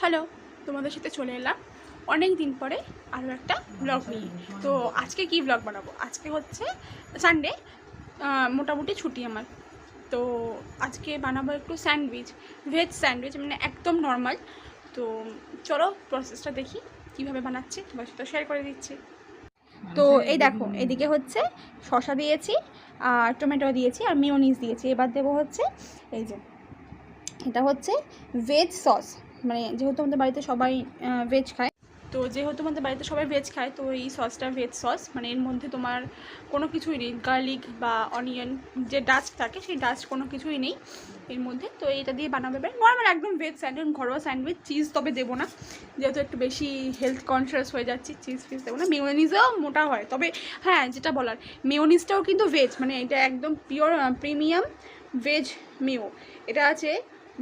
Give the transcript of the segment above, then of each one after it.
Hello, তোমাদের সাথে চলে এলাম অনেক দিন পরে আরও একটা ব্লগ নিয়ে। তো আজকে কি ব্লগ বানাবো? আজকে হচ্ছে সানডে, মোটামুটি ছুটি আমার। তো আজকে বানাবো একটু স্যান্ডউইচ, ভেজ স্যান্ডউইচ, মানে একদম নর্মাল। তো চলো প্রসেসটা দেখি কীভাবে বানাচ্ছি, তোমার সাথে শেয়ার করে দিচ্ছি। তো এই দেখো, এদিকে হচ্ছে শসা দিয়েছি আর টমেটো দিয়েছি আর মেয়োনিজ দিয়েছি। এবার দেবো হচ্ছে এই যে, এটা হচ্ছে ভেজ সস, মানে যেহেতু আমাদের বাড়িতে সবাই ভেজ খায়, তো যেহেতু আমাদের বাড়িতে সবাই ভেজ খায়, তো এই সসটা ভেজ সস, মানে এর মধ্যে তোমার কোনো কিছুই নেই, গার্লিক বা অনিয়ন যে ডাস্ট থাকে সেই ডাস্ট কোনো কিছুই নেই এর মধ্যে। তো এটা দিয়ে বানাবে নর্মাল একদম ভেজ স্যান্ডউইচ, ঘরোয়া স্যান্ডউইচ। চিজ তবে দেবো না, যেহেতু একটু বেশি হেলথ কনসিয়াস হয়ে যাচ্ছি, চিজ ফিজ দেবো না। মেয়োনিজও মোটা হয়, তবে হ্যাঁ যেটা বলার, মেয়োনিজটাও কিন্তু ভেজ, মানে এটা একদম পিওর প্রিমিয়াম ভেজ মেয়ো। এটা আছে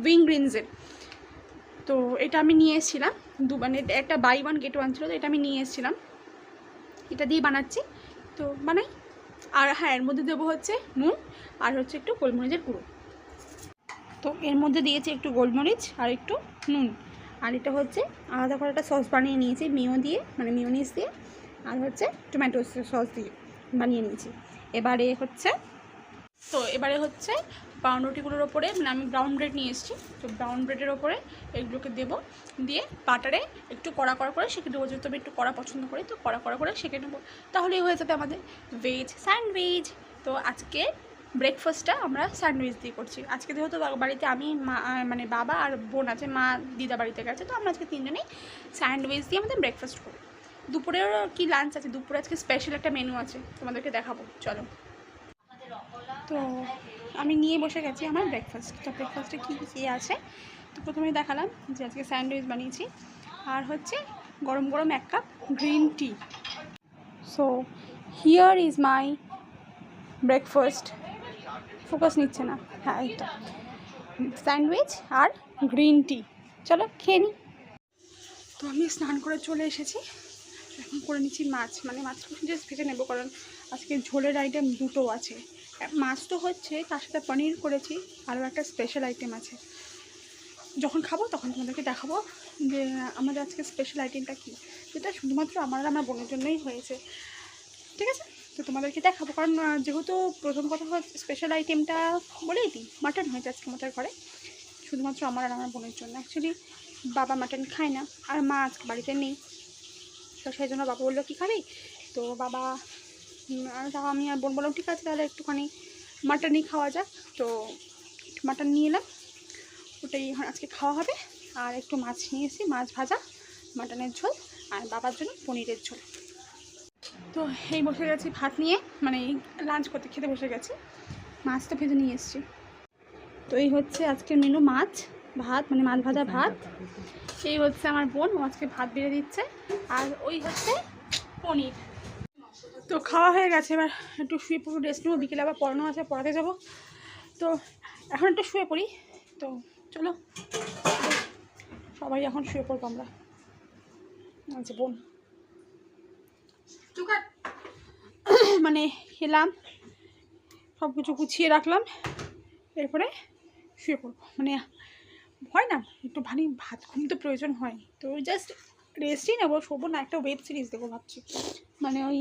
উইংগ্রিনসের। তো এটা আমি নিয়ে এসেছিলাম মানে একটা বাই ওয়ান গেট ওয়ান ছিল, তো এটা আমি নিয়ে এসেছিলাম, এটা দিয়ে বানাচ্ছি। তো বানাই। আর হ্যাঁ, এর মধ্যে দেবো হচ্ছে নুন আর হচ্ছে একটু গোলমরিচের গুঁড়ো। তো এর মধ্যে দিয়েছি একটু গোলমরিচ আর একটু নুন। আর এটা হচ্ছে আলাদা করে একটা সস বানিয়ে নিয়েছি মেয়ো দিয়ে, মানে মেয়োনিজ দিয়ে, আর হচ্ছে টমেটো সস দিয়ে বানিয়ে নিয়েছি। এবারে হচ্ছে পাউরুটিগুলোর ওপরে, মানে আমি ব্রাউন ব্রেড নিয়ে এসেছি, তো ব্রাউন ব্রেডের ওপরে এগুলোকে দেবো, দিয়ে বাটারে একটু কড়া কড়া করে সেঁকে দেবো। যেহেতু আমি একটু কড়া পছন্দ করি, তো কড়া কড়া করে সেঁকে নেবো, তাহলেই হয়ে যাবে আমাদের ভেজ স্যান্ডউইচ। তো আজকে ব্রেকফাস্টটা আমরা স্যান্ডউইচ দিয়ে করছি। আজকে যেহেতু বাড়িতে আমি, মা, মানে বাবা আর বোন আছে, মা দিদা বাড়িতে গেছে, তো আমরা আজকে তিনজনেই স্যান্ডউইচ দিয়ে আমাদের ব্রেকফাস্ট করি। দুপুরেও কি লাঞ্চ আছে, দুপুরে আজকে স্পেশাল একটা মেনু আছে, তোমাদেরকে দেখাবো, চলো। তো আমি নিয়ে বসে গেছি আমার ব্রেকফাস্ট। তো ব্রেকফাস্টে কী কী আছে, তো প্রথমেই দেখালাম যে আজকে স্যান্ডউইচ বানিয়েছি, আর হচ্ছে গরম গরম এক cup green tea. So here is my breakfast. Focus নিচ্ছে না, হ্যাঁ এইটা স্যান্ডউইচ আর গ্রিন টি। চলো খেয়ে নিই। তো আমি স্নান করে চলে এসেছি, এখন করে নিচ্ছি মাছ, মানে মাছটা জাস্ট ভেজে নেবো, কারণ আজকে ঝোলের আইটেম দুটো আছে। মাছ তো হচ্ছে, তার সাথে পনির করেছি, আরও একটা স্পেশাল আইটেম আছে। যখন খাবো তখন তোমাদেরকে দেখাবো যে আমাদের আজকে স্পেশাল আইটেমটা কী, যেটা শুধুমাত্র আমার আর আমার বোনের জন্যই হয়েছে, ঠিক আছে? তো তোমাদেরকে দেখাবো, কারণ যেহেতু প্রথম কথা হচ্ছে স্পেশাল আইটেমটা বলেই দিই, মাটন হয়েছে আজকে আমাদের ঘরে, শুধুমাত্র আমার আর আমার বোনের জন্য। অ্যাকচুয়ালি বাবা মাটন খায় না, আর মা আজকে বাড়িতে নেই, তো সেই জন্য বাবা বললো কী খাবি, তো বাবা আর আমি আর বোন বললাম ঠিক আছে তাহলে একটুখানি মাটনই খাওয়া যাক। তো মাটন নিয়ে এলাম, ওটাই আজকে খাওয়া হবে। আর একটু মাছ নিয়ে এসেছি, মাছ ভাজা, মাটনের ঝোল, আর বাবার জন্য পনিরের ঝোল। তো এই বসে গেছি ভাত নিয়ে, মানে লাঞ্চ করতে, খেতে বসে গেছি। মাছ তো ভেজে নিয়ে এসেছি। তো এই হচ্ছে আজকের মেনু, মাছ ভাত, মানে মাছ ভাজা ভাত। এই হচ্ছে আমার বোন, ও আজকে ভাত বেড়ে দিচ্ছে, আর ওই হচ্ছে পনির। তো খাওয়া হয়ে গেছে, এবার একটু শুয়ে পড়বো, রেস্ট নেবো, বিকেলে আবার পড়ানো আছে, পড়াতে যাবো। তো এখন একটু শুয়ে পড়ি। তো চলো সবাই এখন শুয়ে পড়বো আমরা। আচ্ছা বোন মানে খেলাম, সব কিছু গুছিয়ে রাখলাম, এরপরে শুয়ে পড়বো। মানে হয় না, একটু ভাত ঘুম তো প্রয়োজন হয়, তো জাস্ট রেস্টই নেবো, শোবো না, একটা ওয়েব সিরিজ দেখবো ভাবছি। মানে ওই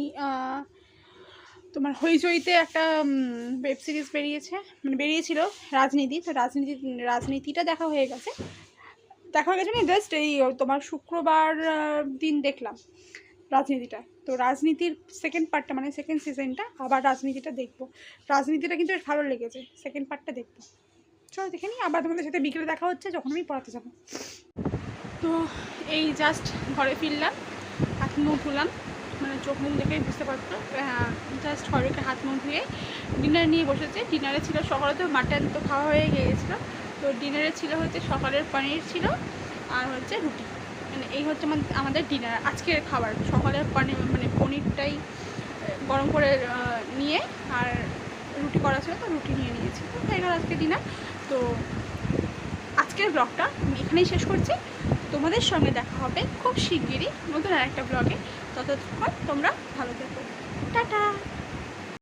তোমার হইচইতে একটা ওয়েব সিরিজ বেরিয়েছিল রাজনীতি, তো রাজনীতিটা দেখা হয়ে গেছে মানে জাস্ট এই তোমার শুক্রবার দিন দেখলাম রাজনীতিটা। তো রাজনীতির সেকেন্ড পার্টটা, মানে সেকেন্ড সিজনটা, আবার রাজনীতিটা দেখবো। রাজনীতিটা কিন্তু বেশ ভালো লেগেছে, সেকেন্ড পার্টটা দেখবো। চলো দেখে নিই, আবার তোমাদের সাথে বিকেলে দেখা হচ্ছে যখন আমি পড়াতে যাবো। তো এই জাস্ট ঘরে ফিরলাম, হাত মুখ ধুলাম, মানে চোখ মুখ দেখেই বুঝতে পারতো, জাস্ট ঘরে হাত মুখ ধুয়ে ডিনার নিয়ে বসেছে। ডিনারে ছিল সকালে তো মাটন তো খাওয়া হয়ে গিয়েছিলো, তো ডিনারে ছিল হচ্ছে সকালের পনির ছিল আর হচ্ছে রুটি, মানে এই হচ্ছে আমাদের ডিনার আজকের খাবার। সকালের পনিরটাই গরম করে নিয়ে, আর রুটি করা ছিল, তো রুটি নিয়ে নিয়েছি, তো হয়ে গেল আজকে ডিনার। তো আজকের ব্লগটা আমি এখানেই শেষ করছি। তোমাদের সঙ্গে দেখা হবে খুব শিগগিরই নতুন আরেকটা ব্লগে। ততক্ষণ তোমরা ভালো থেকো, টাটা।